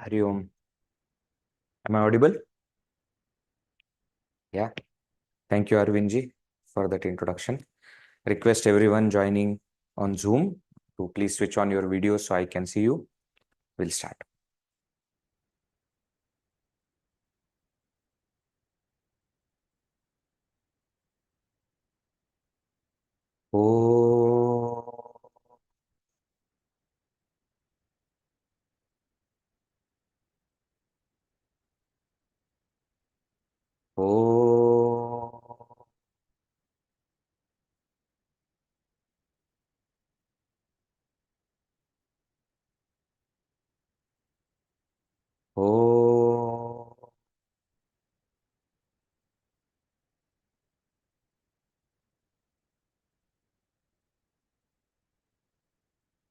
Hari Om. Am I audible? Yeah. Thank you, Arvindji, for that introduction. Request everyone joining on Zoom to please switch on your video so I can see you. We'll start. Oh. Oh. Oh.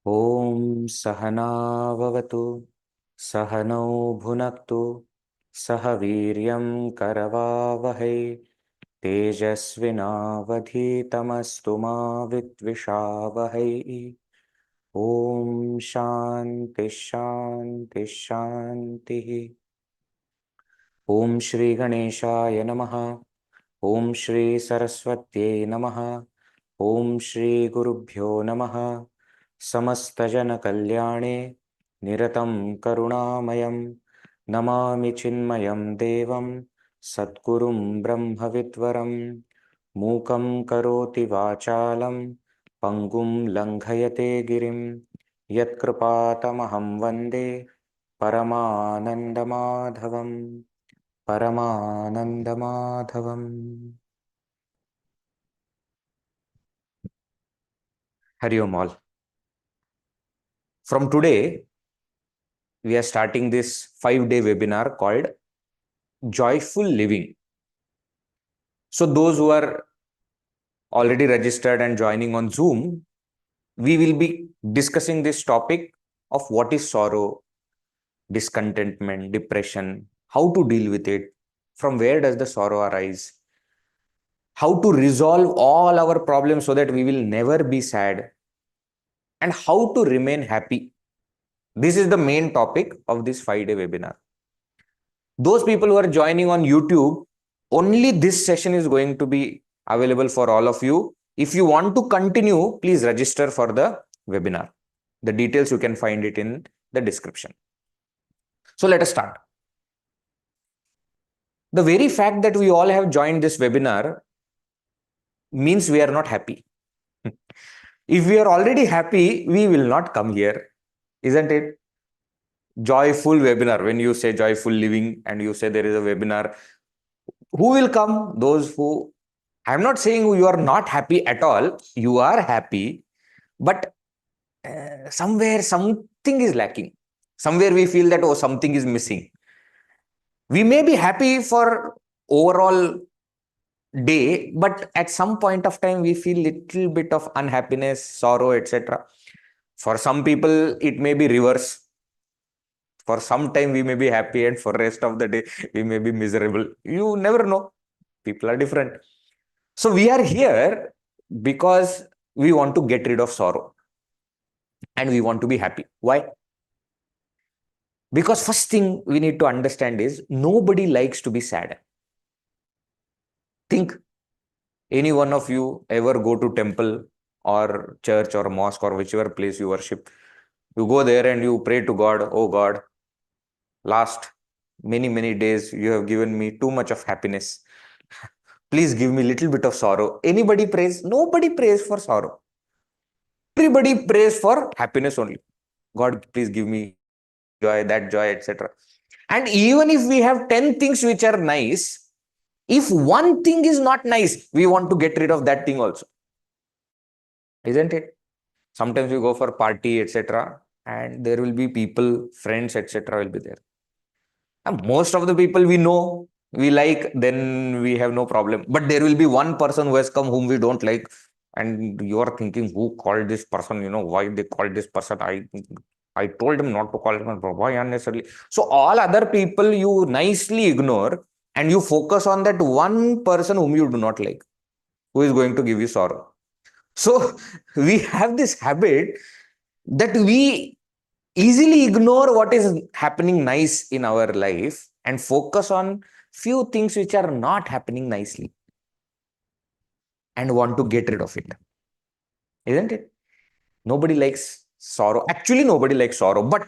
Om Sahana Vavatu Sahanau Bhunaktu Sahaviryam Karavavahai Tejasvinavadhitamastu ma Vidvishavahai. Om Shanti Shanti Shanti. Om Shri Ganeshaya Namaha. Om Shri Saraswatyai Namaha. Om Shri Gurubhyo Namaha. Samastajana Kalyane Niratam Karunamayam Namami Chinmayam Devam Satgurum Brahmavidvaram Mukam Karoti Vachalam Pangum Langhayate Girim Yatkrpatamaham Vande Paramanandamadhavam. Paramanandamadhavam. Hari Om all. From today, we are starting this 5-day webinar called Joyful Living. So those who are already registered and joining on Zoom, we will be discussing this topic of what is sorrow, discontentment, depression, how to deal with it, from where does the sorrow arise, how to resolve all our problems so that we will never be sad, and how to remain happy. This is the main topic of this 5-day webinar. Those people who are joining on YouTube, only this session is going to be available for all of you. If you want to continue, please register for the webinar. The details you can find it in the description. So let us start. The very fact that we all have joined this webinar means we are not happy. If we are already happy, we will not come here, isn't it? Joyful webinar. When you say joyful living and you say there is a webinar, who will come? Those who, I'm not saying you are not happy at all. You are happy, but somewhere something is lacking. Somewhere we feel that, oh, something is missing. We may be happy for overall day, but at some point of time, we feel little bit of unhappiness, sorrow, etc. For some people, it may be reverse. For some time, we may be happy, and for rest of the day, we may be miserable. You never know. People are different. So we are here because we want to get rid of sorrow and we want to be happy. Why? Because first thing we need to understand is nobody likes to be sad. Think, any one of you ever go to temple or church or mosque or whichever place you worship, you go there and you pray to God, oh God, last many days you have given me too much of happiness. Please give me little bit of sorrow. Anybody prays? Nobody prays for sorrow. Everybody prays for happiness only. God, please give me joy, that joy, etc. And even if we have 10 things which are nice, if one thing is not nice, we want to get rid of that thing also. Isn't it? Sometimes we go for party, etc. And there will be people, friends, etc. will be there. And most of the people we know, we like, then we have no problem. But there will be one person who has come whom we don't like. And you are thinking, who called this person? You know, why they called this person? I told him not to call him. Why unnecessarily? So all other people you nicely ignore and you focus on that one person whom you do not like, who is going to give you sorrow. So we have this habit that we easily ignore what is happening nice in our life and focus on few things which are not happening nicely and want to get rid of it. Isn't it? Nobody likes sorrow. Actually, nobody likes sorrow, but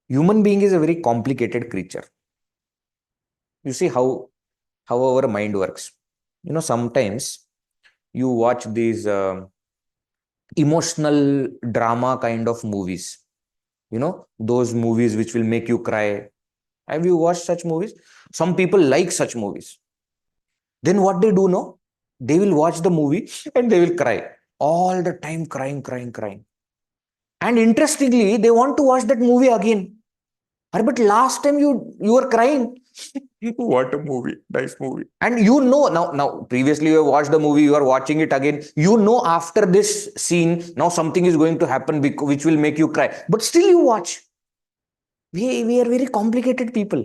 human being is a very complicated creature. You see how our mind works. Sometimes you watch these emotional drama kind of movies. Those movies which will make you cry. Have you watched such movies? Some people like such movies. Then what they do now? They will watch the movie and they will cry. All the time crying, crying, crying. And interestingly, they want to watch that movie again. But last time you were crying. What a movie. Nice movie. And now previously you have watched the movie, you are watching it again. After this scene, now something is going to happen which will make you cry. But still you watch. We are very complicated people.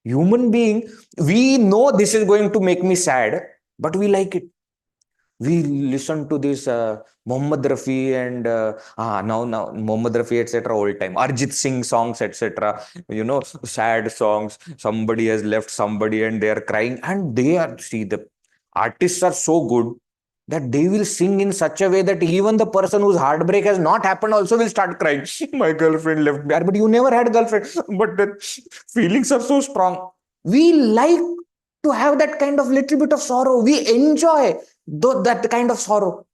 Human being, we know this is going to make me sad, but we like it. We listen to this Mohammed Rafi and now Mohammed Rafi etc. all time. Arjit Singh songs etc. Sad songs. Somebody has left somebody and they are crying, and the artists are so good that they will sing in such a way that even the person whose heartbreak has not happened also will start crying. My girlfriend left me, but you never had a girlfriend. But the feelings are so strong. We like to have that kind of little bit of sorrow. We enjoy that kind of sorrow.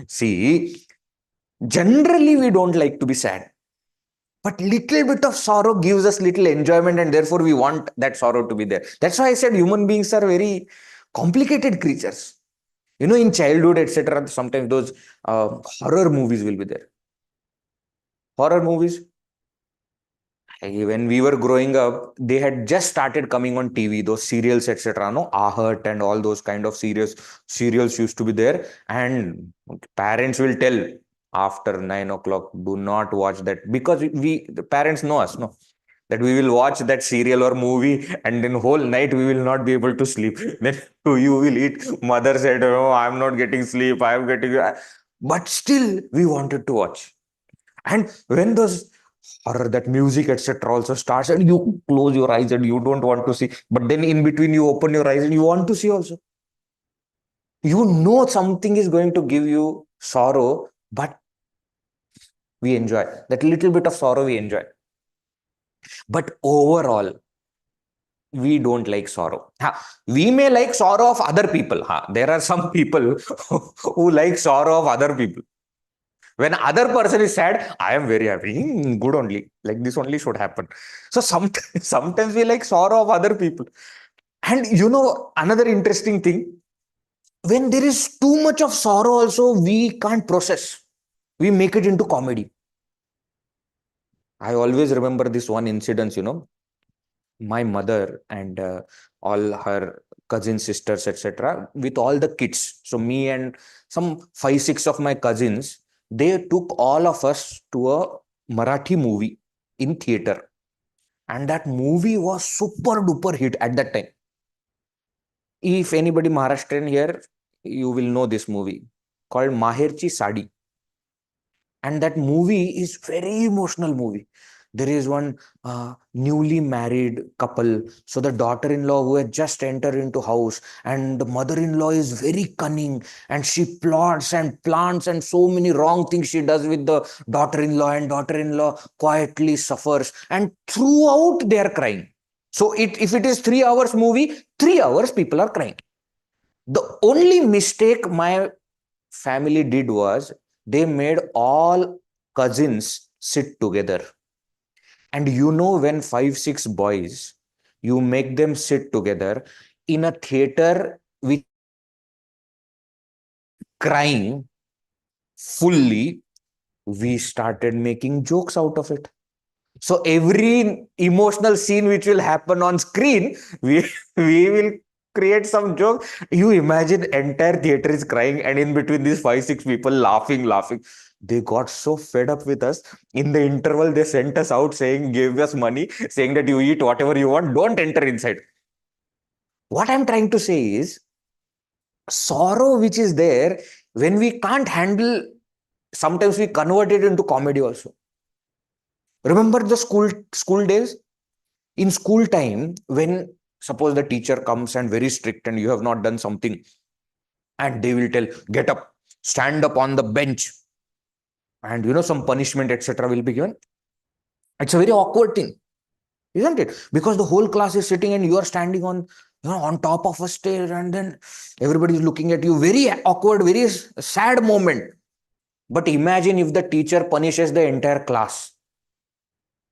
See, generally we don't like to be sad. But little bit of sorrow gives us little enjoyment, and therefore we want that sorrow to be there. That's why I said human beings are very complicated creatures. In childhood, etc., sometimes those horror movies will be there. Horror movies. When we were growing up, they had just started coming on TV, those serials, etc. No, Ahart and all those kind of serials used to be there. And parents will tell after 9 o'clock, do not watch that, because the parents know us, no, that we will watch that serial or movie, and then whole night we will not be able to sleep. Then you will eat. Mother said, "Oh, I'm not getting sleep. I am getting," but still we wanted to watch. And when those horror, that music, etc., also starts, and you close your eyes and you don't want to see, but then in between you open your eyes and you want to see also. Something is going to give you sorrow, but we enjoy that little bit of sorrow, we enjoy. But overall, we don't like sorrow. We may like sorrow of other people. There are some people who like sorrow of other people. When other person is sad, I am very happy. Good only. Like this only should happen. So sometimes we like sorrow of other people. And another interesting thing, when there is too much of sorrow also, we can't process. We make it into comedy. I always remember this one incident, my mother and all her cousin sisters, etc., with all the kids. So me and some 5-6 of my cousins, they took all of us to a Marathi movie in theater. And that movie was super duper hit at that time. If anybody Maharashtrian here, you will know this movie called Maherchi Sadi. And that movie is very emotional movie. There is one newly married couple. So the daughter-in-law who had just entered into house, and the mother-in-law is very cunning, and she plots and plants and so many wrong things she does with the daughter-in-law, and daughter-in-law quietly suffers, and throughout they are crying. So if it is 3 hours movie, 3 hours people are crying. The only mistake my family did was they made all cousins sit together. And when 5-6 boys, you make them sit together in a theater with crying fully, we started making jokes out of it. So every emotional scene which will happen on screen, we will create some joke. You imagine entire theater is crying, and in between these 5-6 people laughing. They got so fed up with us. In the interval, they sent us out saying, gave us money, saying that you eat whatever you want, don't enter inside. What I'm trying to say is, sorrow which is there, when we can't handle sometimes we convert it into comedy also. Remember the school days? In school time, when suppose the teacher comes and very strict and you have not done something, and they will tell, get up, stand up on the bench, and some punishment, etc. will be given. It's a very awkward thing, isn't it? Because the whole class is sitting and you are standing on top of a stair, and then everybody is looking at you. Very awkward, very sad moment. But imagine if the teacher punishes the entire class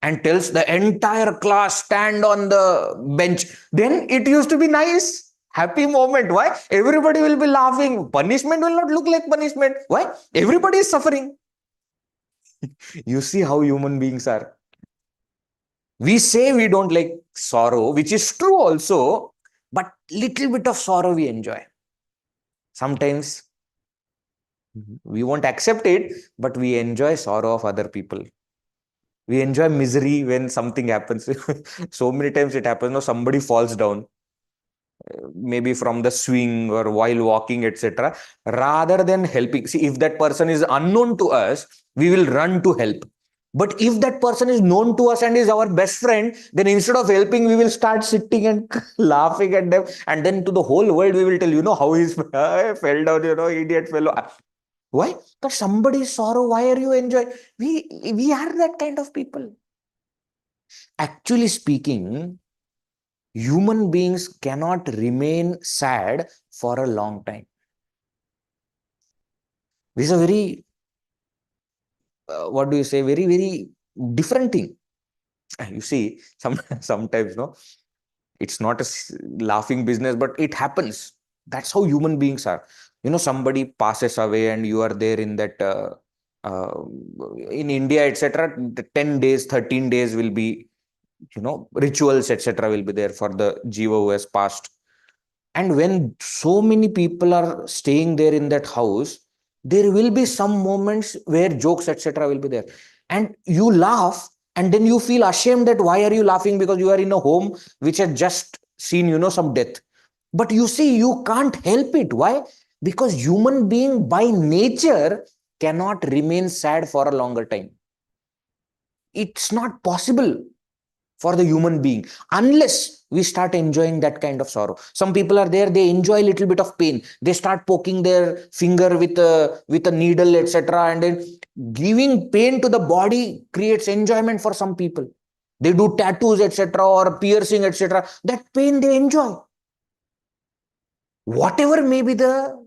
and tells the entire class stand on the bench. Then it used to be nice, happy moment. Why? Everybody will be laughing. Punishment will not look like punishment. Why? Everybody is suffering. You see how human beings are. We say we don't like sorrow, which is true also, but little bit of sorrow we enjoy. Sometimes we won't accept it, but we enjoy sorrow of other people. We enjoy misery when something happens. So many times it happens, somebody falls down, maybe from the swing or while walking, etc. Rather than helping, see, if that person is unknown to us, we will run to help. But if that person is known to us and is our best friend, then instead of helping, we will start sitting and laughing at them. And then to the whole world, we will tell, how he fell down, idiot fellow. Why? Because somebody's sorrow, why are you enjoying? We are that kind of people. Actually speaking, human beings cannot remain sad for a long time. This is a very, very, very different thing. You see, sometimes, it's not a laughing business, but it happens. That's how human beings are. Somebody passes away and you are there in that, uh, in India, etc. 10 days, 13 days will be, rituals, etc. will be there for the jiva who has passed. And when so many people are staying there in that house, there will be some moments where jokes, etc. will be there. And you laugh, and then you feel ashamed that why are you laughing? Because you are in a home which has just seen, some death. But you see, you can't help it. Why? Because human being by nature cannot remain sad for a longer time. It's not possible for the human being unless we start enjoying that kind of sorrow. Some people are there, they enjoy a little bit of pain, they start poking their finger with a needle, etc., and then giving pain to the body creates enjoyment for some people. They do tattoos, etc., or piercing, etc. That pain they enjoy. Whatever may be the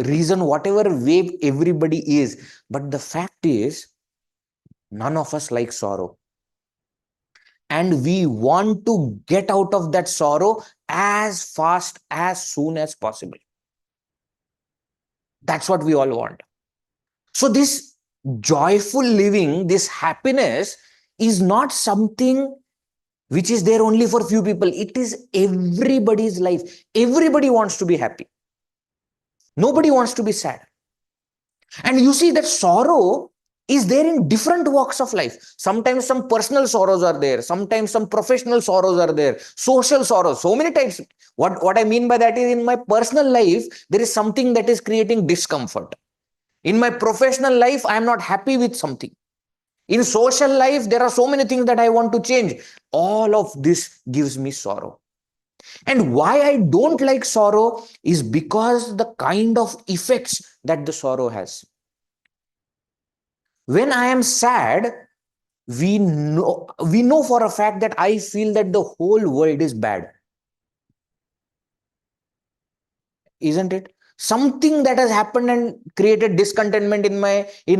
reason, whatever way everybody is, but the fact is none of us like sorrow. And we want to get out of that sorrow as fast, as soon as possible. That's what we all want. So this joyful living, this happiness is not something which is there only for few people. It is everybody's life. Everybody wants to be happy. Nobody wants to be sad. And you see that sorrow is there in different walks of life. Sometimes some personal sorrows are there. Sometimes some professional sorrows are there. Social sorrows, so many types. What I mean by that is, in my personal life, there is something that is creating discomfort. In my professional life, I am not happy with something. In social life, there are so many things that I want to change. All of this gives me sorrow. And why I don't like sorrow is because the kind of effects that the sorrow has. When I am sad, we know for a fact that I feel that the whole world is bad. Isn't it? Something that has happened and created discontentment in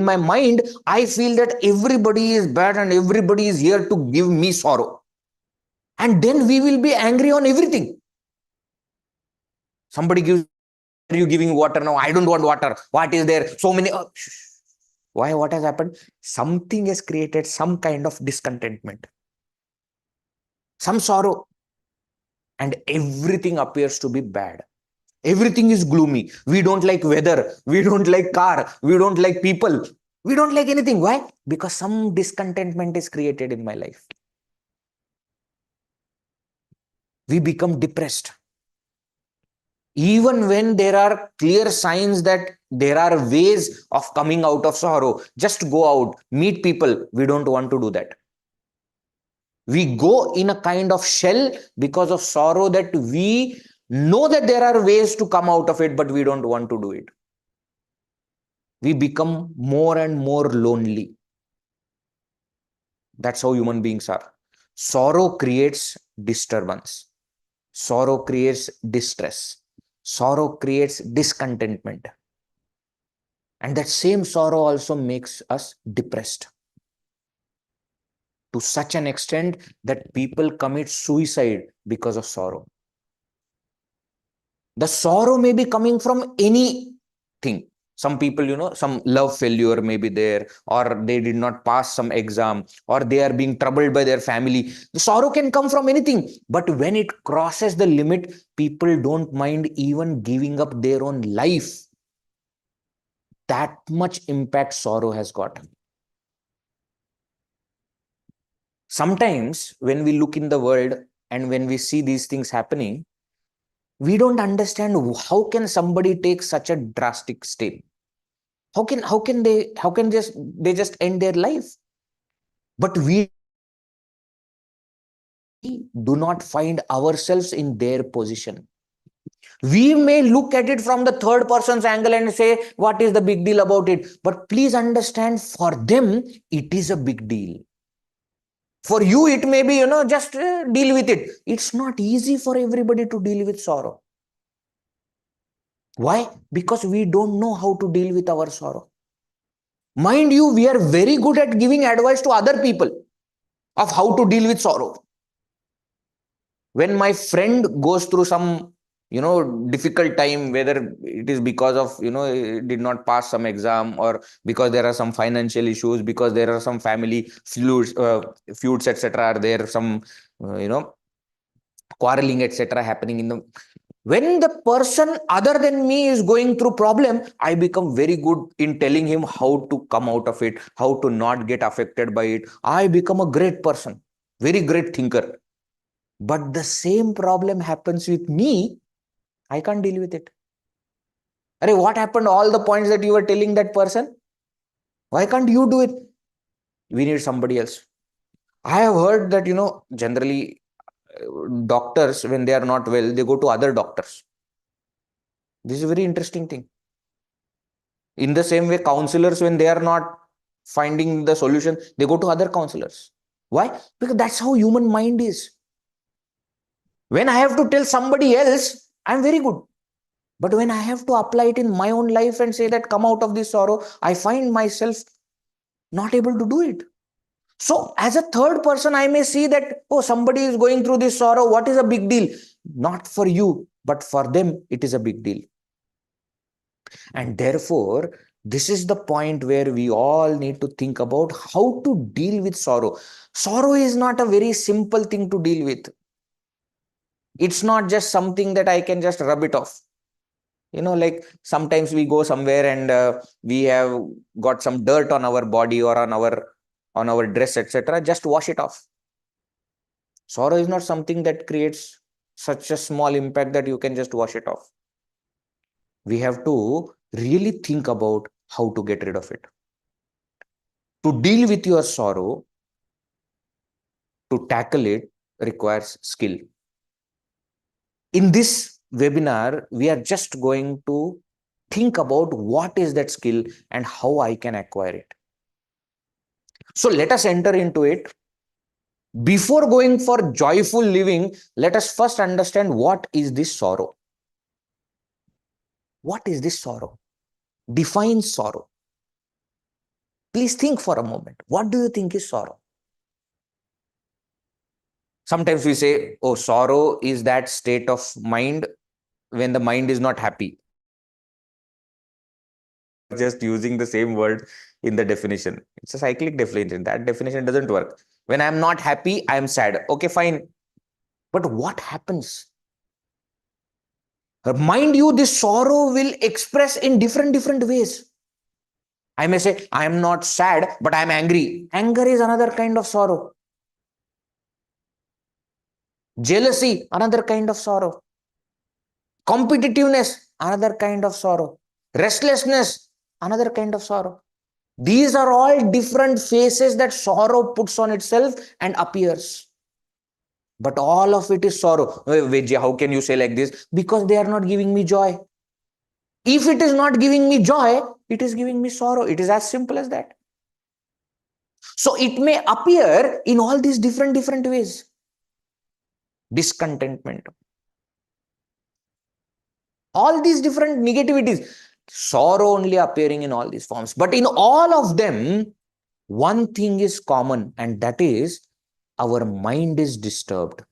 my mind. I feel that everybody is bad and everybody is here to give me sorrow. And then we will be angry on everything. Somebody gives, are you giving water? No, I don't want water. What is there? So many. Why? What has happened? Something has created some kind of discontentment, some sorrow, and everything appears to be bad. Everything is gloomy. We don't like weather. We don't like car. We don't like people. We don't like anything. Why? Because some discontentment is created in my life. We become depressed. Even when there are clear signs that there are ways of coming out of sorrow, just go out, meet people. We don't want to do that. We go in a kind of shell because of sorrow, that we know that there are ways to come out of it, but we don't want to do it. We become more and more lonely. That's how human beings are. Sorrow creates disturbance. Sorrow creates distress. Sorrow creates discontentment. And that same sorrow also makes us depressed, to such an extent that people commit suicide because of sorrow. The sorrow may be coming from anything. Some people, some love failure may be there, or they did not pass some exam, or they are being troubled by their family. The sorrow can come from anything. But when it crosses the limit, people don't mind even giving up their own life. That much impact sorrow has got. Sometimes when we look in the world and when we see these things happening, we don't understand how can somebody take such a drastic step. How can they just end their life? But we do not find ourselves in their position. We may look at it from the third person's angle and say, what is the big deal about it? But please understand, for them, it is a big deal. For you, it may be, just deal with it. It's not easy for everybody to deal with sorrow. Why? Because we don't know how to deal with our sorrow. Mind you, we are very good at giving advice to other people of how to deal with sorrow. When my friend goes through some, difficult time, whether it is because of, did not pass some exam, or because there are some financial issues, because there are some family feuds, etc. Are there some, quarreling, etc. happening in the, when the person other than me is going through problem, I become very good in telling him how to come out of it, how to not get affected by it. I become a great person, very great thinker. But the same problem happens with me, I can't deal with it. Arey, what happened? All the points that you were telling that person, why can't you do it? We need somebody else. I have heard that, generally doctors, when they are not well, they go to other doctors. This is a very interesting thing. In the same way, counselors, when they are not finding the solution, they go to other counselors. Why? Because that's how human mind is. When I have to tell somebody else, I'm very good. But when I have to apply it in my own life and say that come out of this sorrow, I find myself not able to do it. So as a third person, I may see that, oh, somebody is going through this sorrow. What is a big deal? Not for you, but for them, it is a big deal. And therefore, this is the point where we all need to think about how to deal with sorrow. Sorrow is not a very simple thing to deal with. It's not just something that I can just rub it off. Like sometimes we go somewhere and we have got some dirt on our body or on our dress, etc. Just wash it off. Sorrow is not something that creates such a small impact that you can just wash it off. We have to really think about how to get rid of it. To deal with your sorrow, to tackle it, requires skill. In this webinar, we are just going to think about what is that skill and how I can acquire it. So let us enter into it. Before going for joyful living, let us first understand what is this sorrow. What is this sorrow? Define sorrow. Please think for a moment. What do you think is sorrow? Sometimes we say, oh, sorrow is that state of mind when the mind is not happy. Just using the same word in the definition. It's a cyclic definition. That definition doesn't work. When I'm not happy, I'm sad. Okay, fine. But what happens? Mind you, this sorrow will express in different ways. I may say, I am not sad, but I am angry. Anger is another kind of sorrow. Jealousy, another kind of sorrow. Competitiveness, another kind of sorrow. Restlessness, another kind of sorrow. These are all different faces that sorrow puts on itself and appears. But all of it is sorrow. Vijay, how can you say like this? Because they are not giving me joy. If it is not giving me joy, it is giving me sorrow. It is as simple as that. So it may appear in all these different ways. Discontentment. All these different negativities. Sorrow only appearing in all these forms. But in all of them, one thing is common, and that is our mind is disturbed.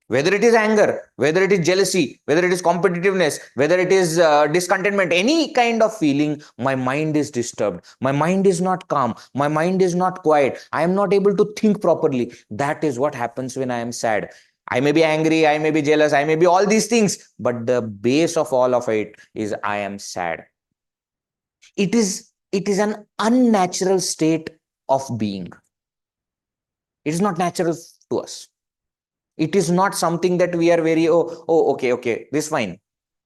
Whether it is anger, whether it is jealousy, whether it is competitiveness, whether it is discontentment, any kind of feeling, my mind is disturbed. My mind is not calm. My mind is not quiet. I am not able to think properly. That is what happens when I am sad. I may be angry, I may be jealous, I may be all these things, but the base of all of it is I am sad. It is an unnatural state of being. It is not natural to us. It is not something that we are very, okay, this is fine.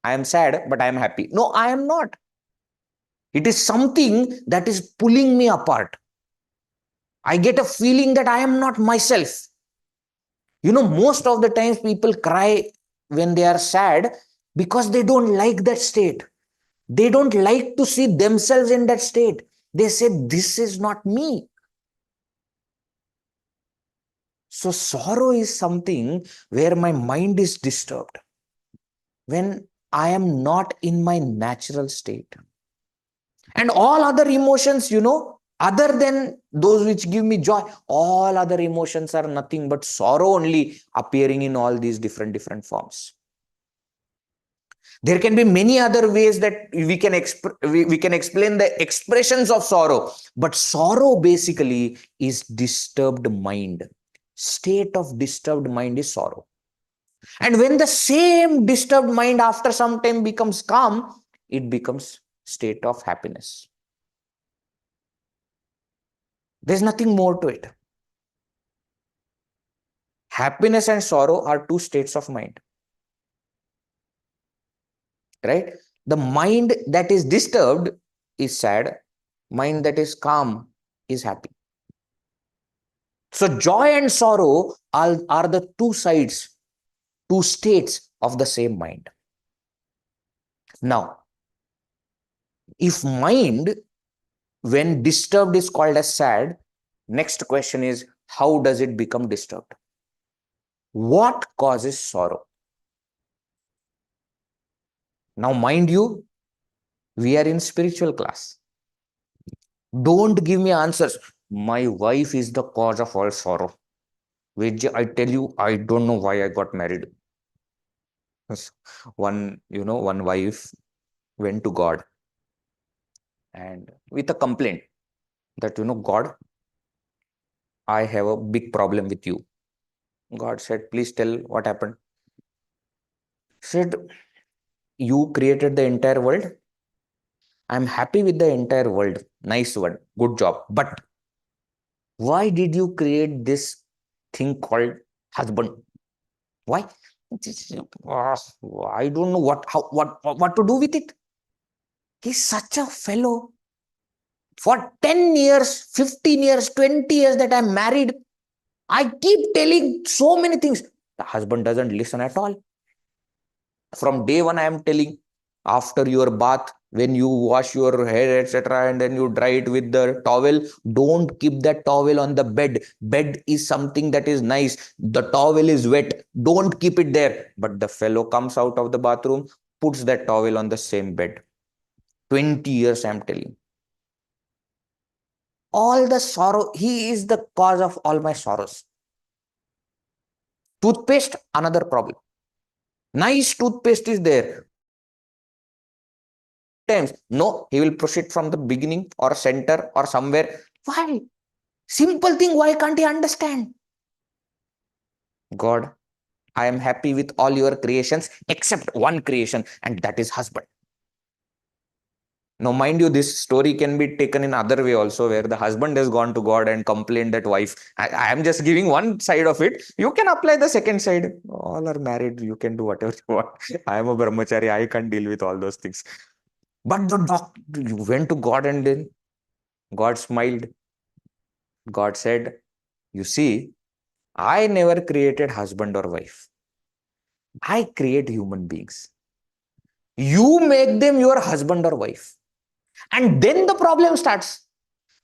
I am sad, but I am happy. No, I am not. It is something that is pulling me apart. I get a feeling that I am not myself. Most of the times people cry when they are sad because they don't like that state. They don't like to see themselves in that state. They say, this is not me. So sorrow is something where my mind is disturbed, when I am not in my natural state. And all other emotions, other than those which give me joy, all other emotions are nothing but sorrow only appearing in all these different forms. There can be many other ways that we can explain the expressions of sorrow, but sorrow basically is disturbed mind. State of disturbed mind is sorrow. And when the same disturbed mind after some time becomes calm, it becomes state of happiness. There's nothing more to it. Happiness and sorrow are two states of mind. Right? The mind that is disturbed is sad. Mind that is calm is happy. So joy and sorrow are the two sides, two states of the same mind. Now, if mind, when disturbed, is called as sad, next question is, how does it become disturbed? What causes sorrow? Now, mind you, we are in spiritual class. Don't give me answers. My wife is the cause of all sorrow. Vijay, I tell you, I don't know why I got married. One wife went to God and with a complaint that, God, I have a big problem with you. God said, please tell what happened. Said, you created the entire world. I'm happy with the entire world. Nice one. Good job. But why did you create this thing called husband? Why? I don't know what to do with it. He's such a fellow. For 10 years, 15 years, 20 years that I'm married, I keep telling so many things. The husband doesn't listen at all. From day one, I am telling, after your bath, when you wash your hair, etc., and then you dry it with the towel, don't keep that towel on the bed. Bed is something that is nice. The towel is wet. Don't keep it there. But the fellow comes out of the bathroom, puts that towel on the same bed. 20 years, I am telling. All the sorrow, he is the cause of all my sorrows. Toothpaste, another problem. Nice toothpaste is there. Times, no, he will push it from the beginning or center or somewhere. Why? Simple thing, why can't he understand? God, I am happy with all your creations except one creation, and that is husband. Now, mind you, this story can be taken in other way also, where the husband has gone to God and complained that wife. I am just giving one side of it. You can apply the second side. All are married. You can do whatever you want. I am a brahmachari. I can't deal with all those things. But the doctor, you went to God and then God smiled. God said, you see, I never created husband or wife. I create human beings. You make them your husband or wife. And then the problem starts.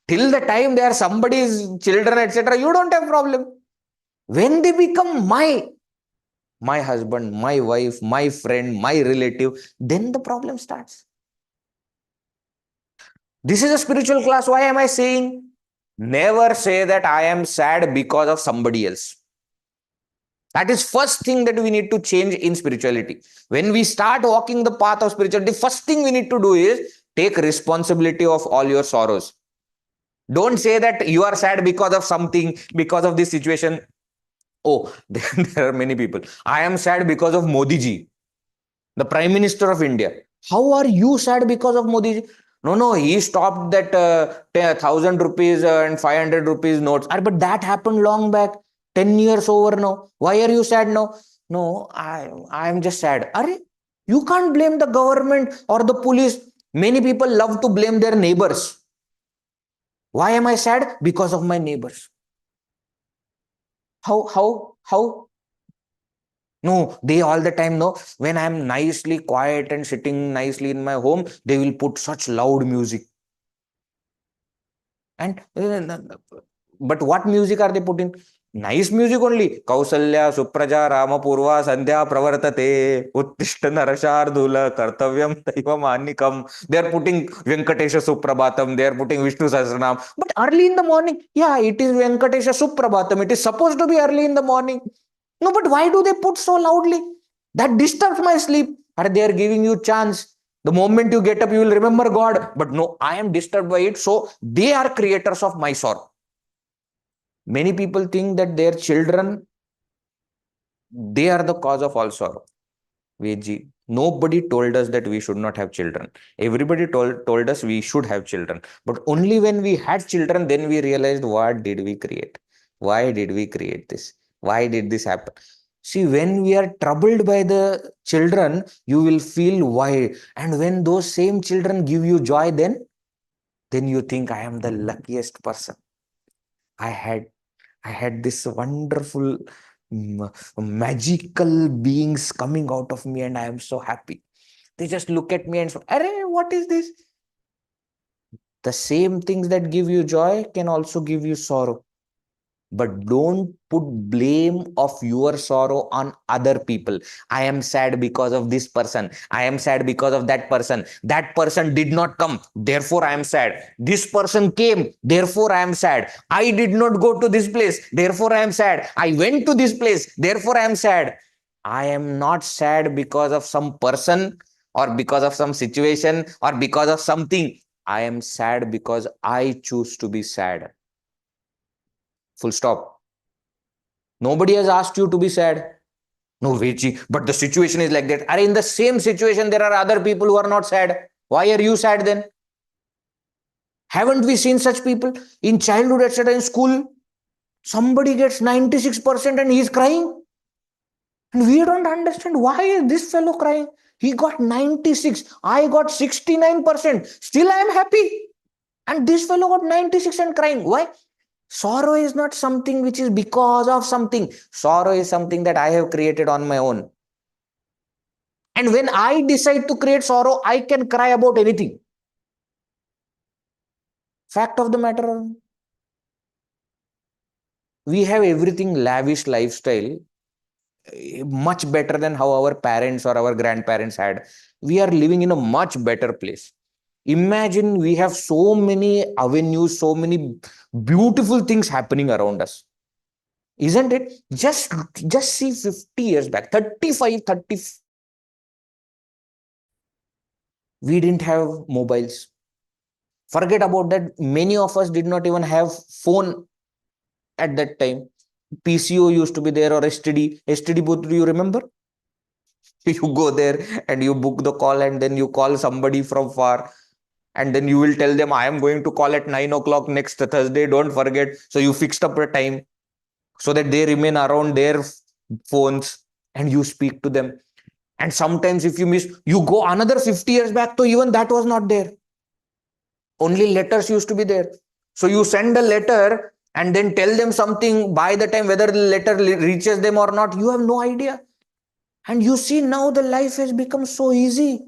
Till the time they are somebody's children, etc., you don't have problem. When they become my husband, my wife, my friend, my relative, then the problem starts. This is a spiritual class. Why am I saying? Never say that I am sad because of somebody else. That is first thing that we need to change in spirituality. When we start walking the path of spirituality, first thing we need to do is take responsibility of all your sorrows. Don't say that you are sad because of something, because of this situation. Oh, there are many people. I am sad because of Modi ji, the Prime Minister of India. How are you sad because of Modi ji? No, he stopped that 1,000 rupees and 500 rupees notes. But that happened long back, 10 years over now. Why are you sad now? No, I am just sad. You can't blame the government or the police. Many people love to blame their neighbors. Why am I sad? Because of my neighbors. How? No, they all the time know when I'm nicely quiet and sitting nicely in my home, they will put such loud music. And but what music are they putting? Nice music only. Kausalya, Supraja, Ramapurva, Sandhya, Pravartate, Uttishta Narashardula, Kartavyam, Taivam, Anikam. They are putting Venkatesha Suprabhatam, they are putting Vishnu Sahasranam. But early in the morning, yeah, it is Venkatesha Suprabhatam. It is supposed to be early in the morning. No, but why do they put so loudly? That disturbs my sleep. Or they are giving you chance. The moment you get up, you will remember God. But no, I am disturbed by it. So they are creators of my sorrow. Many people think that their children, they are the cause of all sorrow. Veji, nobody told us that we should not have children. Everybody told us we should have children. But only when we had children, then we realized, what did we create? Why did we create this? Why did this happen? See, when we are troubled by the children, you will feel why. And when those same children give you joy, then you think, I am the luckiest person. I had this wonderful magical beings coming out of me and I am so happy. They just look at me and say, Arey, what is this? The same things that give you joy can also give you sorrow. But don't put blame of your sorrow on other people. I am sad because of this person. I am sad because of that person. That person did not come. Therefore, I am sad. This person came. Therefore, I am sad. I did not go to this place. Therefore, I am sad. I went to this place. Therefore, I am sad. I am not sad because of some person or because of some situation or because of something. I am sad because I choose to be sad. Full stop. Nobody has asked you to be sad. No, Vechi, but the situation is like that. Are in the same situation, there are other people who are not sad. Why are you sad then? Haven't we seen such people in childhood, etc., in school? Somebody gets 96% and he's crying. And we don't understand why is this fellow crying. He got 96. I got 69%. Still I am happy. And this fellow got 96 and crying. Why? Sorrow is not something which is because of something. Sorrow is something that I have created on my own. And when I decide to create sorrow, I can cry about anything. Fact of the matter, we have everything lavish lifestyle, much better than how our parents or our grandparents had. We are living in a much better place. Imagine we have so many avenues, so many beautiful things happening around us. Isn't it? Just see 50 years back, 35, 30. We didn't have mobiles. Forget about that. Many of us did not even have phone at that time. PCO used to be there or STD. STD booth, do you remember? You go there and you book the call and then you call somebody from far And then you will tell them, I am going to call at 9 o'clock next Thursday. Don't forget. So you fixed up a time so that they remain around their phones and you speak to them. And sometimes if you miss, you go another 50 years back, so even that was not there. Only letters used to be there. So you send a letter and then tell them something. By the time whether the letter reaches them or not, you have no idea. And you see now the life has become so easy.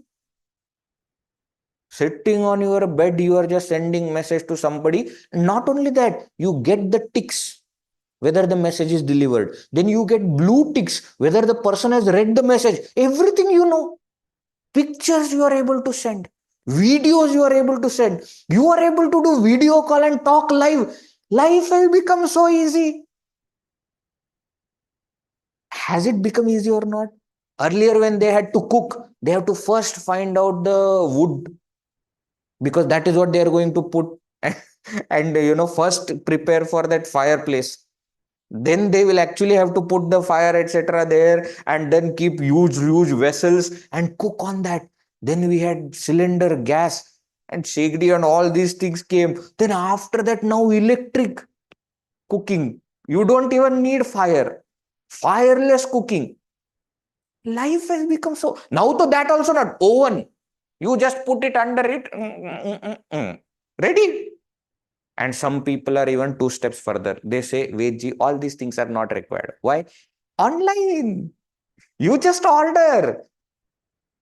Sitting on your bed, you are just sending message to somebody. Not only that, you get the ticks whether the message is delivered. Then you get blue ticks whether the person has read the message. Everything you know. Pictures you are able to send. Videos you are able to send. You are able to do video call and talk live. Life has become so easy. Has it become easy or not? Earlier when they had to cook, they have to first find out the wood, because that is what they are going to put and first prepare for that fireplace. Then they will actually have to put the fire etc there, and then keep huge vessels and cook on that. Then we had cylinder gas and shakdi and all these things came. Then after that, now electric cooking. You don't even need fire. Fireless cooking. Life has become so. Now to that also not. Oven. You just put it under it. Ready. And some people are even 2 steps further. They say, Vedji, all these things are not required. Why? Online. You just order.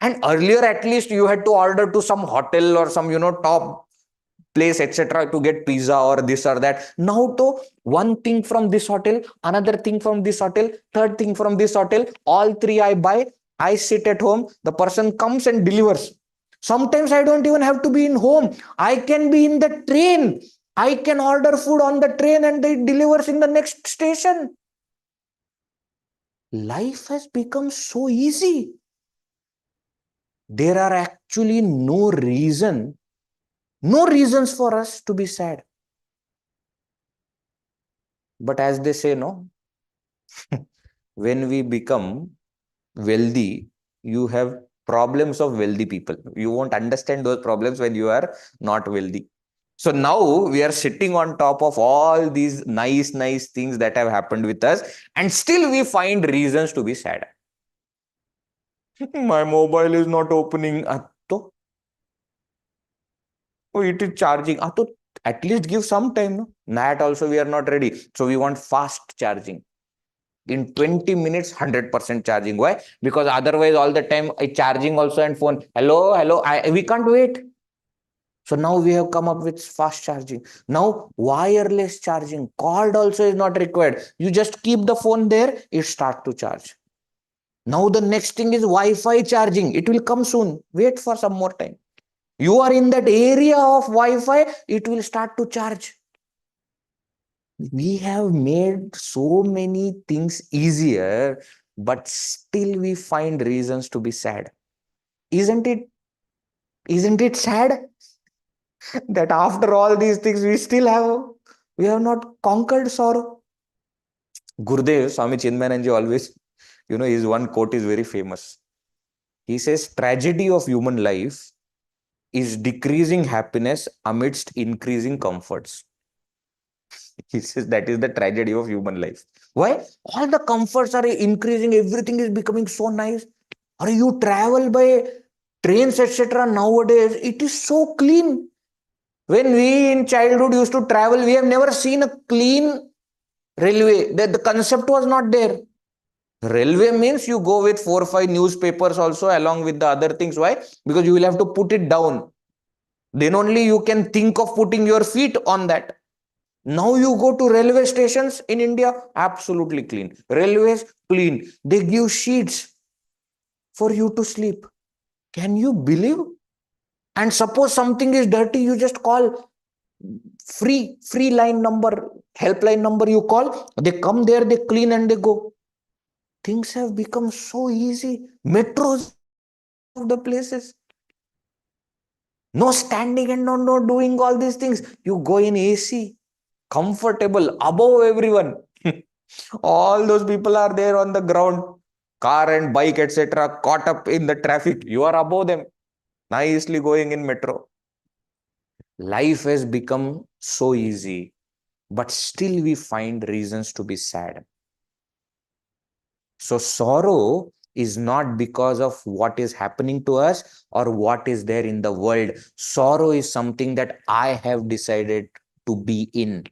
And earlier, at least, you had to order to some hotel or some, top place, etc., to get pizza or this or that. Now, to one thing from this hotel, another thing from this hotel, third thing from this hotel, all three I buy. I sit at home. The person comes and delivers. Sometimes I don't even have to be in home. I can be in the train. I can order food on the train and it delivers in the next station. Life has become so easy. There are actually no reasons for us to be sad. But as they say, no, when we become wealthy, you have problems of wealthy people. You won't understand those problems when you are not wealthy. So now we are sitting on top of all these nice things that have happened with us, and still we find reasons to be sad. My mobile is not opening. Oh, it is charging. At least give some time. No? That also we are not ready. So we want fast charging. In 20 minutes, 100% charging. Why? Because otherwise all the time charging also and phone. Hello. We can't wait. So now we have come up with fast charging. Now wireless charging. Cord also is not required. You just keep the phone there, it starts to charge. Now the next thing is Wi-Fi charging. It will come soon. Wait for some more time. You are in that area of Wi-Fi, it will start to charge. We have made so many things easier, but still we find reasons to be sad. Isn't it sad that after all these things we have not conquered sorrow? Gurudev, Swami Chinmayananji always, his one quote is very famous. He says, tragedy of human life is decreasing happiness amidst increasing comforts. He says that is the tragedy of human life. Why? All the comforts are increasing, everything is becoming so nice. Or you travel by trains, etc. Nowadays, it is so clean. When we in childhood used to travel, we have never seen a clean railway. The concept was not there. Railway means you go with 4 or 5 newspapers also along with the other things. Why? Because you will have to put it down. Then only you can think of putting your feet on that. Now you go to railway stations in India, absolutely clean. Railways, clean. They give sheets for you to sleep. Can you believe? And suppose something is dirty, you just call free line number, helpline number you call. They come there, they clean and they go. Things have become so easy. Metros of the places. No standing and no doing all these things. You go in AC, comfortable, above everyone. All those people are there on the ground, car and bike, etc., caught up in the traffic. You are above them, nicely going in metro. Life has become so easy, but still we find reasons to be sad. So sorrow is not because of what is happening to us or what is there in the world. Sorrow is something that I have decided to be in.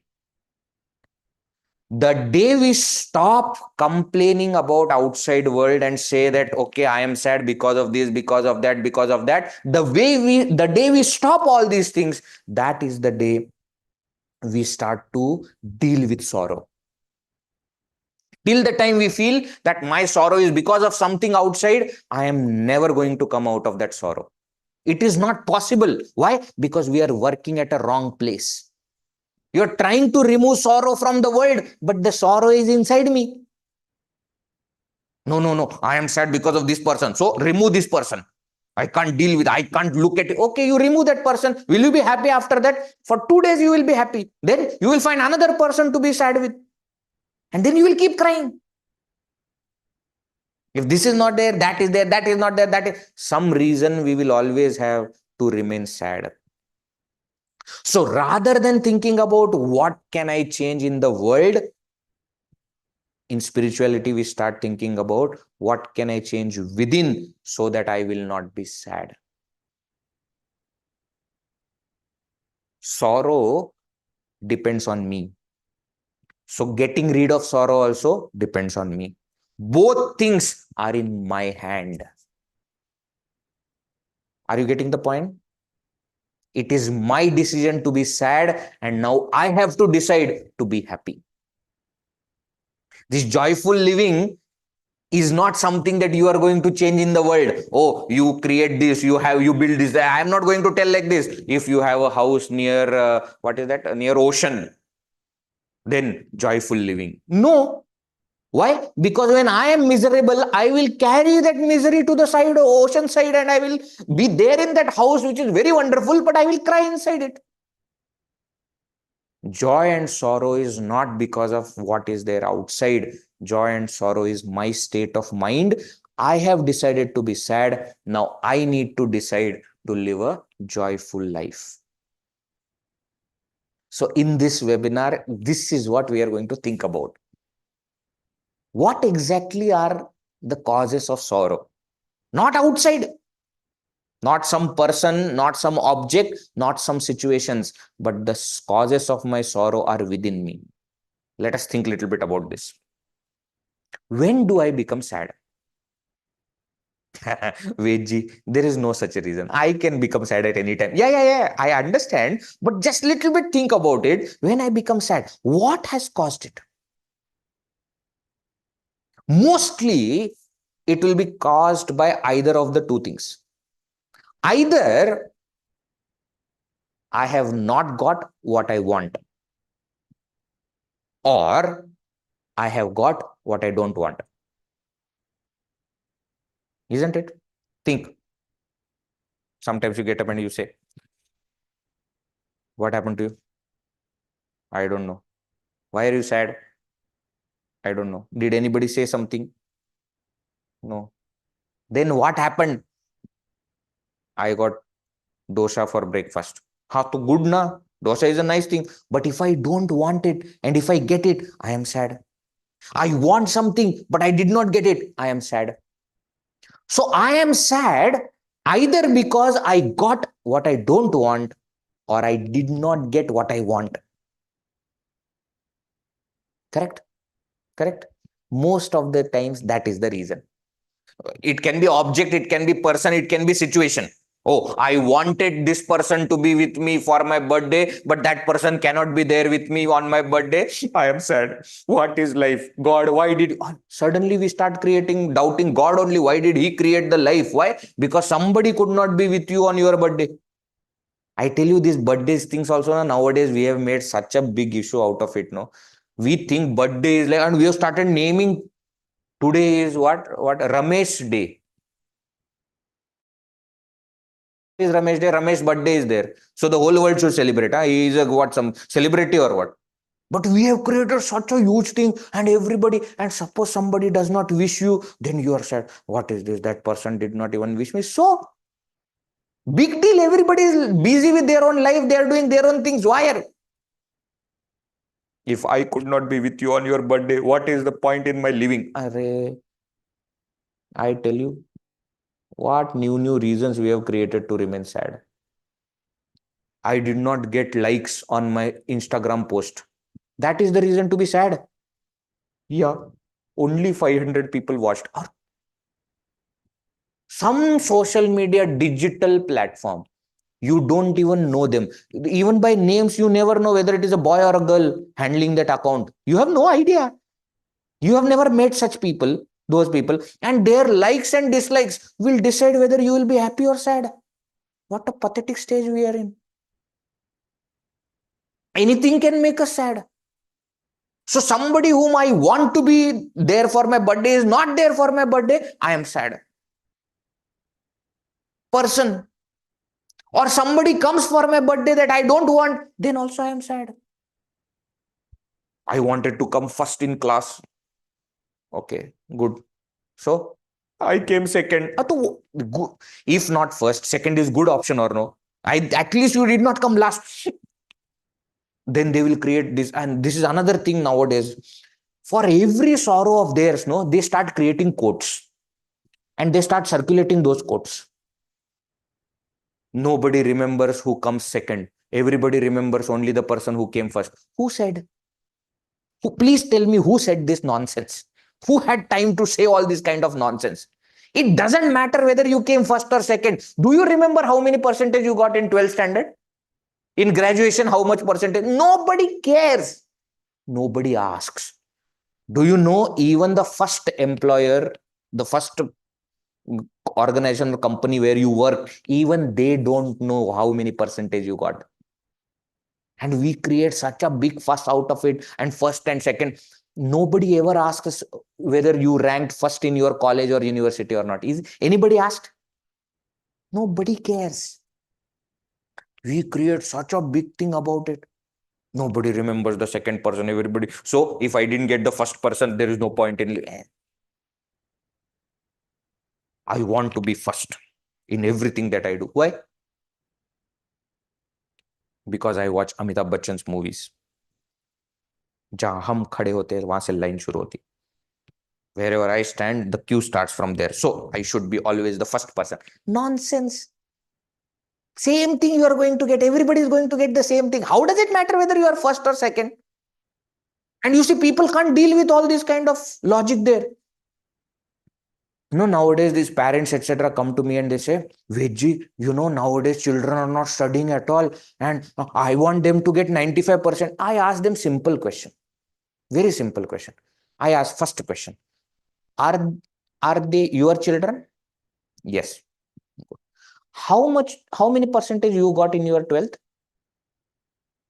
The day we stop complaining about outside world and say that, okay, I am sad because of this, because of that, because of that, the day we stop all these things, that is the day we start to deal with sorrow. Till the time we feel that my sorrow is because of something outside, I am never going to come out of that sorrow. It is not possible. Why? Because we are working at a wrong place. You're trying to remove sorrow from the world, but the sorrow is inside me. No, no, no. I am sad because of this person. So remove this person. I can't deal with, I can't look at it. Okay, you remove that person. Will you be happy after that? For 2 days, you will be happy. Then you will find another person to be sad with. And then you will keep crying. If this is not there, that is there, that is not there, that is some reason we will always have to remain sad. So rather than thinking about what can I change in the world, in spirituality, we start thinking about what can I change within so that I will not be sad. Sorrow depends on me. So getting rid of sorrow also depends on me. Both things are in my hand. Are you getting the point? It is my decision to be sad, and now I have to decide to be happy. This joyful living is not something that you are going to change in the world. Oh, you create this, you build this. I am not going to tell like this. If you have a house near, what is that? Near ocean, then joyful living. No. Why? Because when I am miserable, I will carry that misery to the side, ocean side, and I will be there in that house, which is very wonderful, but I will cry inside it. Joy and sorrow is not because of what is there outside. Joy and sorrow is my state of mind. I have decided to be sad. Now I need to decide to live a joyful life. So in this webinar, this is what we are going to think about. What exactly are the causes of sorrow? Not outside, not some person, not some object, not some situations, but the causes of my sorrow are within me. Let us think a little bit about this. When do I become sad? Vedji, there is no such a reason. I can become sad at any time. Yeah. I understand. But just little bit think about it. When I become sad, what has caused it? Mostly, it will be caused by either of the two things. Either I have not got what I want, or I have got what I don't want. Isn't it? Think. Sometimes you get up and you say, what happened to you? I don't know. Why are you sad? I don't know. Did anybody say something? No. Then what happened? I got dosa for breakfast. Ha, to good na. Dosa is a nice thing. But if I don't want it and if I get it, I am sad. I want something, but I did not get it. I am sad. So I am sad either because I got what I don't want or I did not get what I want. Correct? Correct? Most of the times that is the reason. It can be object, it can be person, it can be situation. Oh, I wanted this person to be with me for my birthday, but that person cannot be there with me on my birthday. I am sad. What is life? God, why did... Suddenly we start doubting God only. Why did he create the life? Why? Because somebody could not be with you on your birthday. I tell you, these birthdays things also, nowadays we have made such a big issue out of it. No, we think birthday is like, and we have started naming. Today is what Ramesh day. Is Ramesh day? Ramesh birthday is there, so the whole world should celebrate. He is a what, some celebrity or what? But we have created such a huge thing, and everybody, and suppose somebody does not wish you, then you are sad. What is this? That person did not even wish me. So Big deal. Everybody is busy with their own life. They are doing their own things. Why are... If I could not be with you on your birthday, what is the point in my living? Arre, I tell you, what new reasons we have created to remain sad. I did not get likes on my Instagram post. That is the reason to be sad. Yeah, only 500 people watched. Or some social media digital platform, you don't even know them. Even by names, you never know whether it is a boy or a girl handling that account. You have no idea. You have never met such people, those people, and their likes and dislikes will decide whether you will be happy or sad. What a pathetic stage we are in. Anything can make us sad. So somebody whom I want to be there for my birthday is not there for my birthday, I am sad. Person. Or somebody comes for my birthday that I don't want, then also I am sad. I wanted to come first in class. Okay, good. So I came second. If not first, second is good option or no? At least you did not come last. Then they will create this, and this is another thing nowadays. For every sorrow of theirs, no, they start creating quotes, and they start circulating those quotes. Nobody remembers who comes second. Everybody remembers only the person who came first. Who said? Please tell me who said this nonsense. Who had time to say all this kind of nonsense? It doesn't matter whether you came first or second. Do you remember how many percentage you got in 12th standard? In graduation, how much percentage? Nobody cares. Nobody asks. Do you know even the first employer, the first organization or company where you work, even they don't know how many percentage you got? And we create such a big fuss out of it. And first and second, nobody ever asks us whether you ranked first in your college or university or not. Is anybody asked? Nobody cares. We create such a big thing about it. Nobody remembers the second person, everybody. So if I didn't get the first person, there is no point in... I want to be first in everything that I do. Why? Because I watch Amitabh Bachchan's movies. जहां हम खड़े होते हैं वहां से line शुरू होती. Wherever I stand, the queue starts from there. So I should be always the first person. Nonsense. Same thing you are going to get. Everybody is going to get the same thing. How does it matter whether you are first or second? And you see, people can't deal with all this kind of logic there. You know, nowadays these parents, etc., come to me and they say, Veggie, you know, nowadays children are not studying at all. And I want them to get 95%. I ask them simple question. Very simple question. I ask first question. Are they your children? Yes. How many percentage you got in your 12th?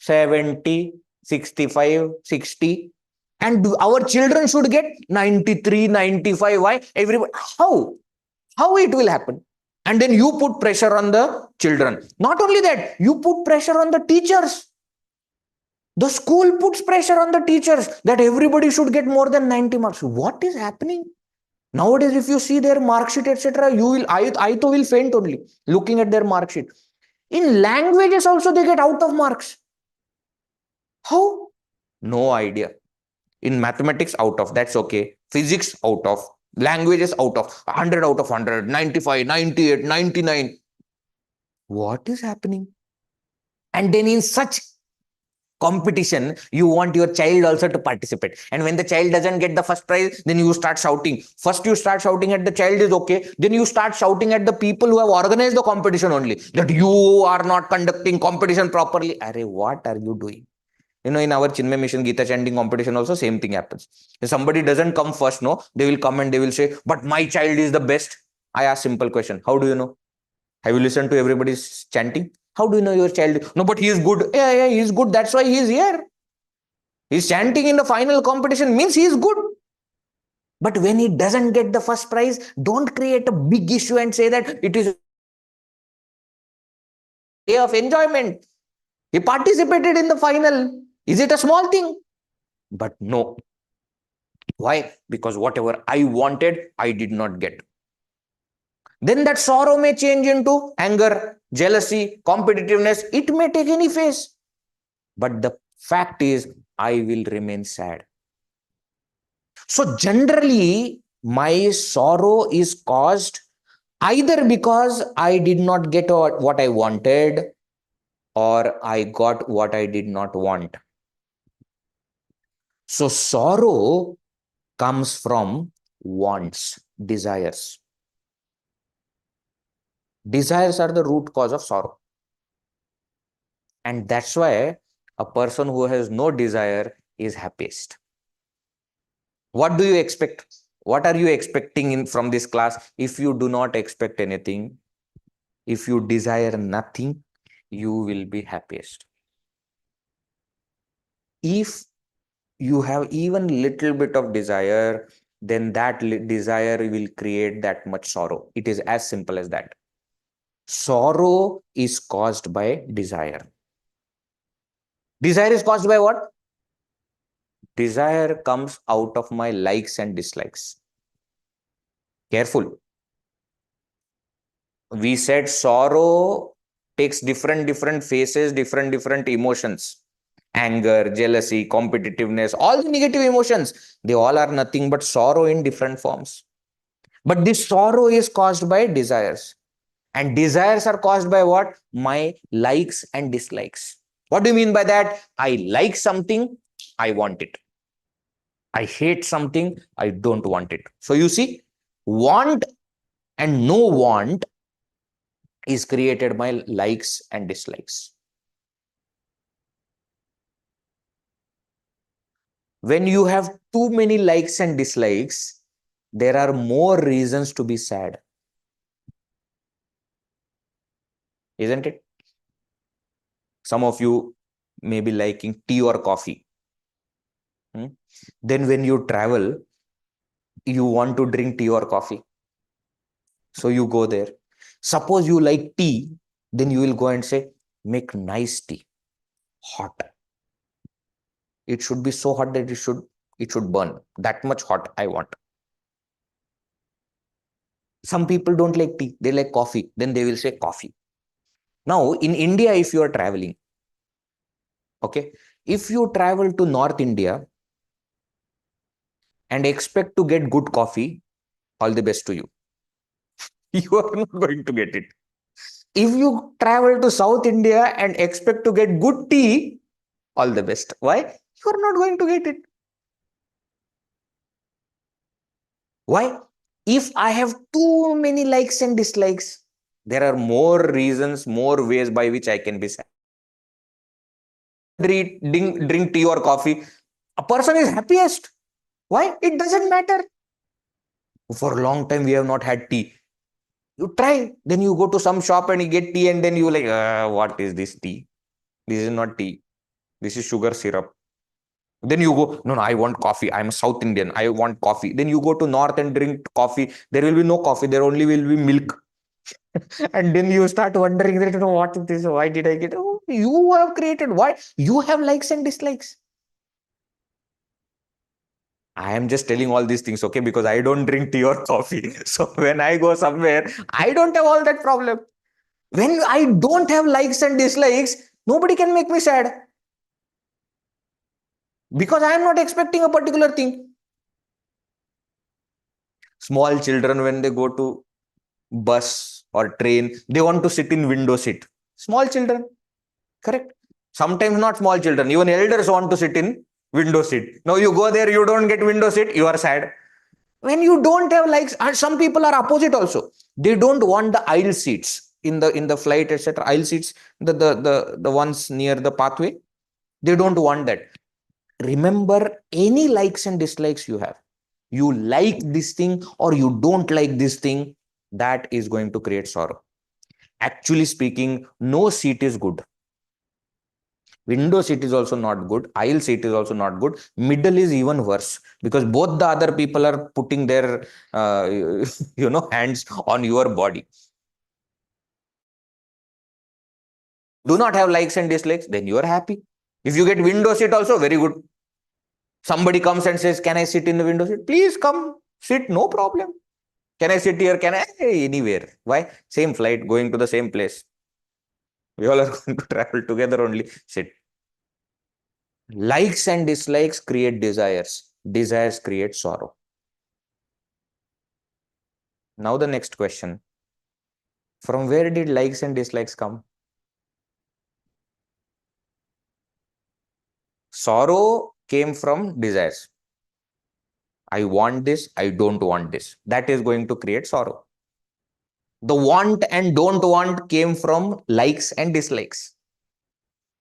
70, 65, 60. And our children should get 93, 95. Why? Everybody. How it will happen? And then you put pressure on the children. Not only that, you put pressure on the teachers. The school puts pressure on the teachers that everybody should get more than 90 marks. What is happening? Nowadays, if you see their mark sheet, etc., I too will faint only looking at their mark sheet. In languages also, they get out of marks. How? No idea. In mathematics, out of, that's okay. Physics, out of. Languages, out of. 100 out of 100, 95, 98, 99. What is happening? And then in such competition, you want your child also to participate. And when the child doesn't get the first prize, then you start shouting. First, you start shouting at the child is okay. Then you start shouting at the people who have organized the competition only. That you are not conducting competition properly. Arey, what are you doing? You know, in our Chinmay Mission Gita chanting competition also, same thing happens. If somebody doesn't come first, no, they will come and they will say, but my child is the best. I ask simple question. How do you know? Have you listened to everybody's chanting? How do you know your child? No, but he is good. Yeah, he is good. That's why he is here. He's chanting in the final competition means he is good. But when he doesn't get the first prize, don't create a big issue and say that it is a day of enjoyment. He participated in the final. Is it a small thing? But no. Why? Because whatever I wanted, I did not get. Then that sorrow may change into anger, jealousy, competitiveness. It may take any face. But the fact is, I will remain sad. So generally, my sorrow is caused either because I did not get what I wanted, or I got what I did not want. So sorrow comes from wants, desires. Desires are the root cause of sorrow. And that's why a person who has no desire is happiest. What do you expect? What are you expecting from this class? If you do not expect anything, if you desire nothing, you will be happiest. If you have even little bit of desire, then that desire will create that much sorrow. It is as simple as that. Sorrow is caused by desire. Desire is caused by what? Desire comes out of my likes and dislikes. Careful. We said sorrow takes different faces, different emotions. Anger, jealousy, competitiveness, all the negative emotions, they all are nothing but sorrow in different forms. But this sorrow is caused by desires. And desires are caused by what? My likes and dislikes. What do you mean by that? I like something, I want it. I hate something, I don't want it. So you see, want and no want is created by likes and dislikes. When you have too many likes and dislikes, there are more reasons to be sad. Isn't it? Some of you may be liking tea or coffee. Then when you travel, you want to drink tea or coffee. So you go there. Suppose you like tea, then you will go and say, make nice tea, hot. It should be so hot that it should burn. That much hot I want. Some people don't like tea, they like coffee. Then they will say coffee. Now in India, if you are traveling, okay, if you travel to North India and expect to get good coffee, all the best to you. You are not going to get it. If you travel to South India and expect to get good tea, all the best. Why? You are not going to get it. Why? If I have too many likes and dislikes, there are more reasons, more ways by which I can be sad. Drink tea or coffee. A person is happiest. Why? It doesn't matter. For a long time, we have not had tea. You try. Then you go to some shop and you get tea, and then you like, what is this tea? This is not tea. This is sugar syrup. Then you go, no, I want coffee. I'm a South Indian. I want coffee. Then you go to North and drink coffee. There will be no coffee. There only will be milk. And then you start wondering that, what is this? Why did I get? Oh, you have created. Why? You have likes and dislikes. I am just telling all these things, okay? Because I don't drink tea or coffee. So when I go somewhere, I don't have all that problem. When I don't have likes and dislikes, nobody can make me sad. Because I am not expecting a particular thing. Small children, when they go to bus or train, they want to sit in window seat. Small children, correct? Sometimes not small children, even elders want to sit in window seat. Now you go there, you don't get window seat, you are sad. When you don't have likes, and some people are opposite also. They don't want the aisle seats in the flight, etc. Aisle seats, the ones near the pathway. They don't want that. Remember, any likes and dislikes you have. You like this thing or you don't like this thing, that is going to create sorrow. Actually speaking, no seat is good. Window seat is also not good. Aisle seat is also not good. Middle is even worse, because both the other people are putting their hands on your body. Do not have likes and dislikes, then you are happy. If you get window seat also, very good. Somebody comes and says, can I sit in the window seat? Please come sit, no problem. Can I sit here? Can I? Anywhere. Why? Same flight, going to the same place. We all are going to travel together only. Sit. Likes and dislikes create desires. Desires create sorrow. Now the next question. From where did likes and dislikes come? Sorrow came from desires. I want this, I don't want this. That is going to create sorrow. The want and don't want came from likes and dislikes.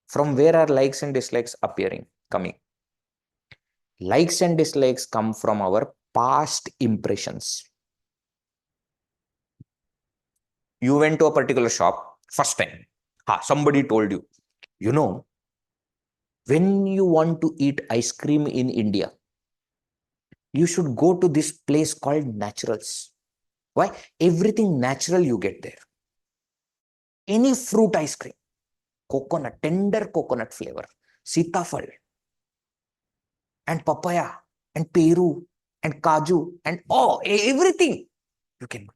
From where are likes and dislikes appearing, coming? Likes and dislikes come from our past impressions. You went to a particular shop first time. Somebody told you, you know, when you want to eat ice cream in India, you should go to this place called Naturals. Why? Everything natural you get there. Any fruit ice cream, coconut, tender coconut flavor, sitafal, and papaya, and peru, and kaju, and everything you can.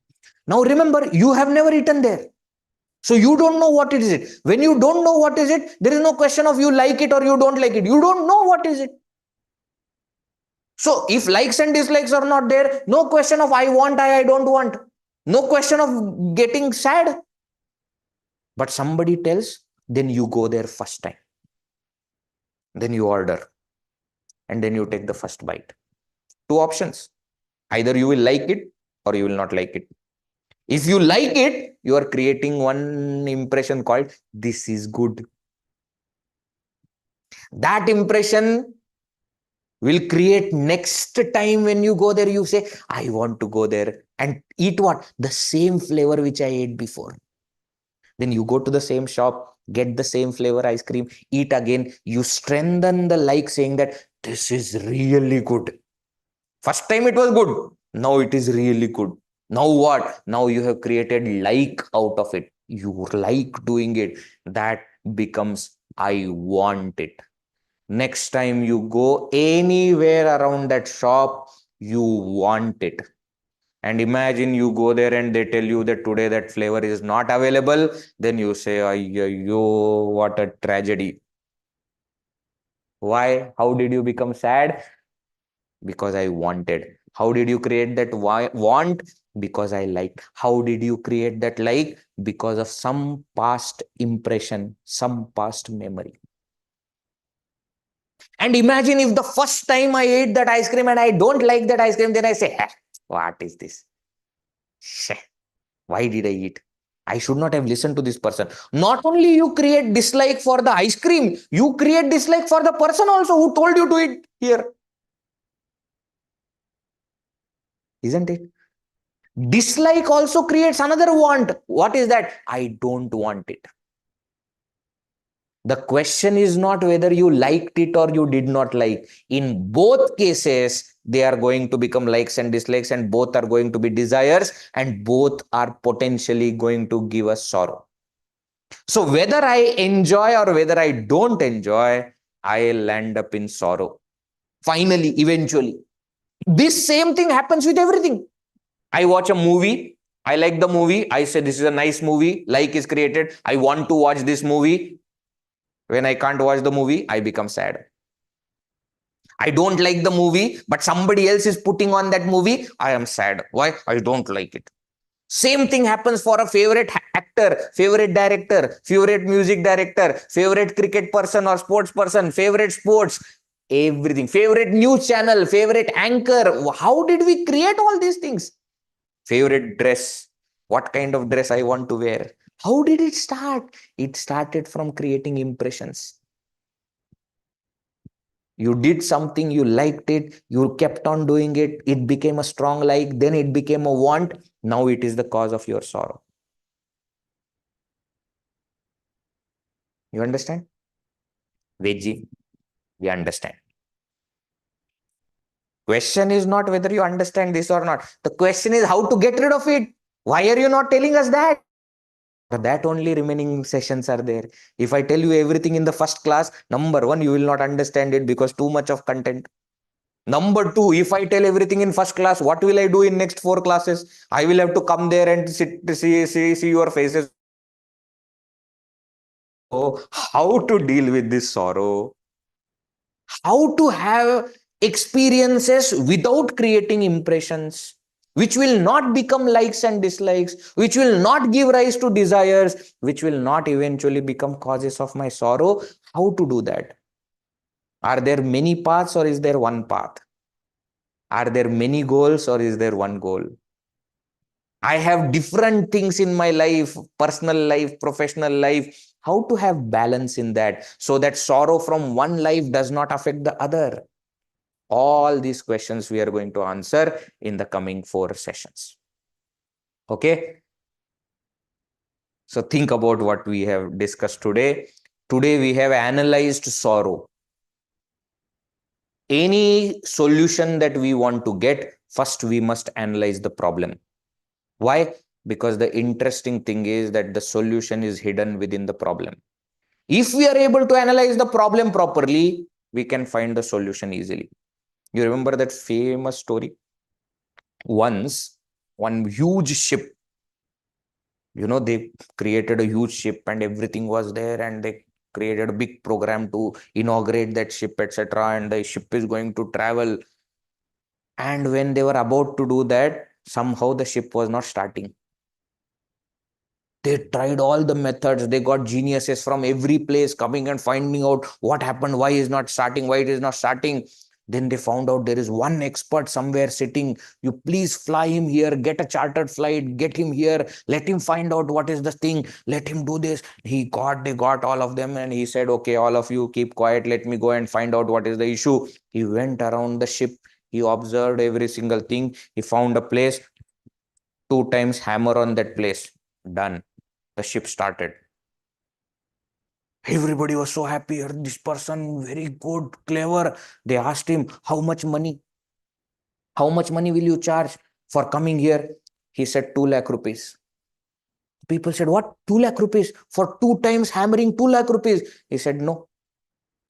Now remember, you have never eaten there. So you don't know what it is. When you don't know what is it, there is no question of you like it or you don't like it. You don't know what is it. So if likes and dislikes are not there, no question of I want, I don't want. No question of getting sad. But somebody tells, then you go there first time. Then you order. And then you take the first bite. Two options. Either you will like it or you will not like it. If you like it, you are creating one impression called this is good. That impression will create next time when you go there, you say, I want to go there and eat what? The same flavor which I ate before. Then you go to the same shop, get the same flavor ice cream, eat again. You strengthen the like saying that this is really good. First time it was good. Now it is really good. Now what? Now you have created like out of it. You like doing it. That becomes I want it. Next time you go anywhere around that shop, you want it. And imagine you go there and they tell you that today that flavor is not available. Then you say, yo, what a tragedy. Why? How did you become sad? Because I wanted. How did you create that want? Because I liked. How did you create that like? Because of some past impression, some past memory. And imagine if the first time I ate that ice cream and I don't like that ice cream, then I say, what is this? Why did I eat? I should not have listened to this person. Not only you create dislike for the ice cream, you create dislike for the person also who told you to eat here. Isn't it? Dislike also creates another want. What is that? I don't want it. The question is not whether you liked it or you did not like. In both cases, they are going to become likes and dislikes, and both are going to be desires, and both are potentially going to give us sorrow. So whether I enjoy or whether I don't enjoy, I'll end up in sorrow. Finally, eventually. This same thing happens with everything. I watch a movie. I like the movie. I say this is a nice movie. Like is created. I want to watch this movie. When I can't watch the movie, I become sad. I don't like the movie, but somebody else is putting on that movie. I am sad. Why? I don't like it. Same thing happens for a favorite actor, favorite director, favorite music director, favorite cricket person or sports person, favorite sports, everything, favorite news channel, favorite anchor. How did we create all these things? Favorite dress, what kind of dress I want to wear. How did it start? It started from creating impressions. You did something, you liked it, you kept on doing it, it became a strong like, then it became a want. Now it is the cause of your sorrow. You understand? Veggie, we understand. Question is not whether you understand this or not. The question is how to get rid of it. Why are you not telling us that? For that only remaining sessions are there. If I tell you everything in the first class, number one, you will not understand it because too much of content. Number two, if I tell everything in first class, what will I do in next four classes? I will have to come there and sit, see your faces. Oh, how to deal with this sorrow? How to have experiences without creating impressions, which will not become likes and dislikes, which will not give rise to desires, which will not eventually become causes of my sorrow. How to do that? Are there many paths or is there one path? Are there many goals or is there one goal? I have different things in my life, personal life, professional life. How to have balance in that so that sorrow from one life does not affect the other? All these questions we are going to answer in the coming 4 sessions. Okay. So think about what we have discussed today. Today we have analyzed sorrow. Any solution that we want to get, first we must analyze the problem. Why? Because the interesting thing is that the solution is hidden within the problem. If we are able to analyze the problem properly, we can find the solution easily. You remember that famous story? Once, one huge ship, they created a huge ship and everything was there, and they created a big program to inaugurate that ship, etc. And the ship is going to travel. And when they were about to do that, somehow the ship was not starting. They tried all the methods. They got geniuses from every place coming and finding out what happened, why is not starting, why it is not starting. Then they found out there is one expert somewhere sitting. You please fly him here, get a chartered flight, get him here, let him find out what is the thing, let him do this. They got all of them, and he said, okay, all of you keep quiet, let me go and find out what is the issue. He went around the ship. He observed every single thing. He found a place, 2 times hammer on that place. Done. The ship started. Everybody was so happy. This person, very good, clever. They asked him, how much money? How much money will you charge for coming here? He said, 2 lakh rupees. People said, what? 2 lakh rupees for 2 times hammering, 2 lakh rupees. He said, no.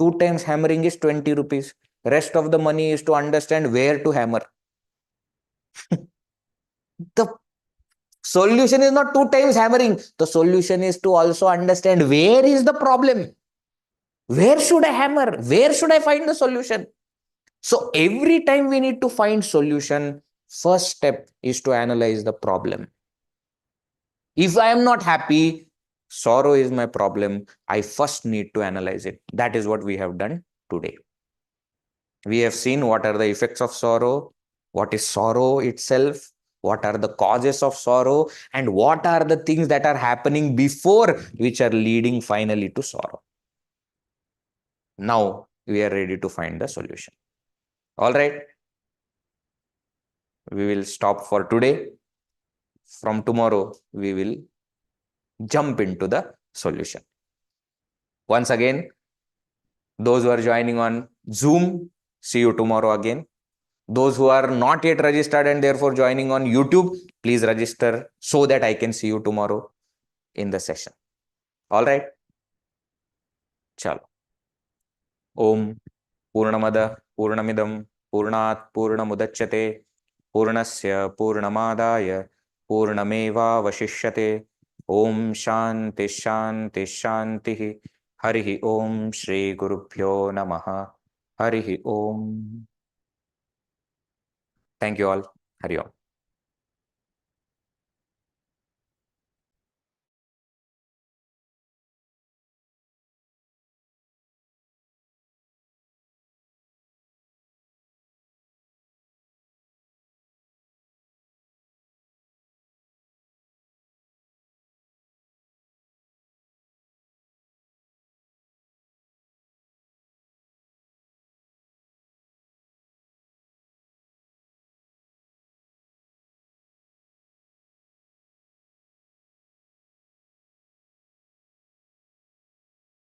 2 times hammering is 20 rupees. Rest of the money is to understand where to hammer. The solution is not 2 times hammering. The solution is to also understand where is the problem. Where should I hammer? Where should I find the solution? So every time we need to find solution, first step is to analyze the problem. If I am not happy, sorrow is my problem. I first need to analyze it. That is what we have done today. We have seen what are the effects of sorrow, what is sorrow itself, what are the causes of sorrow, and what are the things that are happening before which are leading finally to sorrow. Now we are ready to find the solution. All right. We will stop for today. From tomorrow, we will jump into the solution. Once again, those who are joining on Zoom, see you tomorrow again. Those who are not yet registered and therefore joining on YouTube, please register so that I can see you tomorrow in the session. All right. Chalo. Om Purnamada Purnamidam Purnat Purnamudachyate Purnasya Purnamadaya Purnameva Vashishyate. Om Shanti Shanti Shanti. Harihi Om Shri Gurubhyo Namaha. Harihi Om. Thank you all. Hari Om.